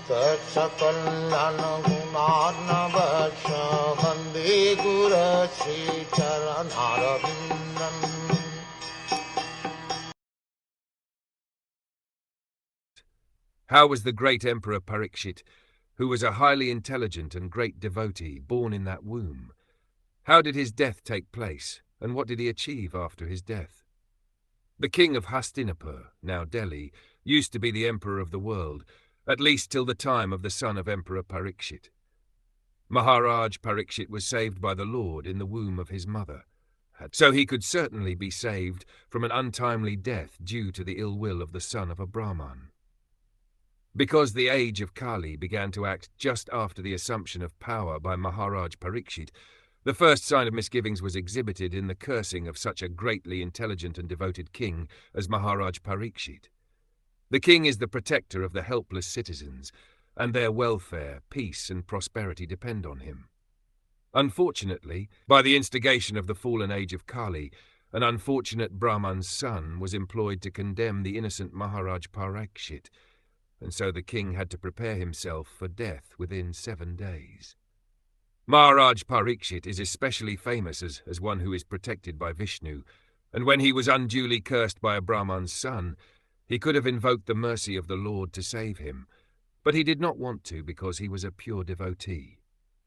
Sakal Gunarnavasha Vande Guru Sri Charanaravindan. How was the great Emperor Parikṣit, who was a highly intelligent and great devotee, born in that womb? How did his death take place, and what did he achieve after his death? The king of Hastinapur, now Delhi, used to be the emperor of the world, at least till the time of the son of Emperor Parikṣit. Maharaj Parikṣit was saved by the Lord in the womb of his mother, so he could certainly be saved from an untimely death due to the ill will of the son of a Brahman. Because the age of Kali began to act just after the assumption of power by Maharaj Parikṣit, the first sign of misgivings was exhibited in the cursing of such a greatly intelligent and devoted king as Maharaj Parikṣit. The king is the protector of the helpless citizens, and their welfare, peace, and prosperity depend on him. Unfortunately, by the instigation of the fallen age of Kali, an unfortunate Brahman's son was employed to condemn the innocent Maharaj Parikṣit, and so the king had to prepare himself for death within 7 days. Maharaj Parikṣit is especially famous as one who is protected by Vishnu, and when he was unduly cursed by a Brahman's son, he could have invoked the mercy of the Lord to save him, but he did not want to because he was a pure devotee.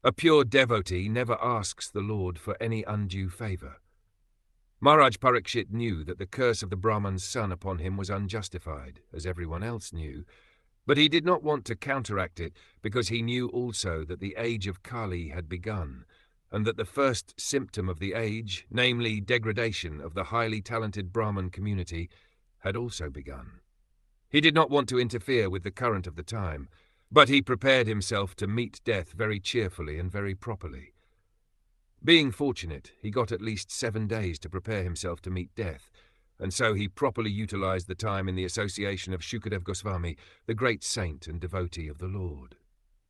A pure devotee never asks the Lord for any undue favor. Maharaj Parikṣit knew that the curse of the Brahman's son upon him was unjustified, as everyone else knew, but he did not want to counteract it because he knew also that the age of Kali had begun, and that the first symptom of the age, namely degradation of the highly talented Brahman community, had also begun. He did not want to interfere with the current of the time, but he prepared himself to meet death very cheerfully and very properly. Being fortunate, he got at least 7 days to prepare himself to meet death, and so he properly utilized the time in the association of Shukadev Goswami, the great saint and devotee of the Lord.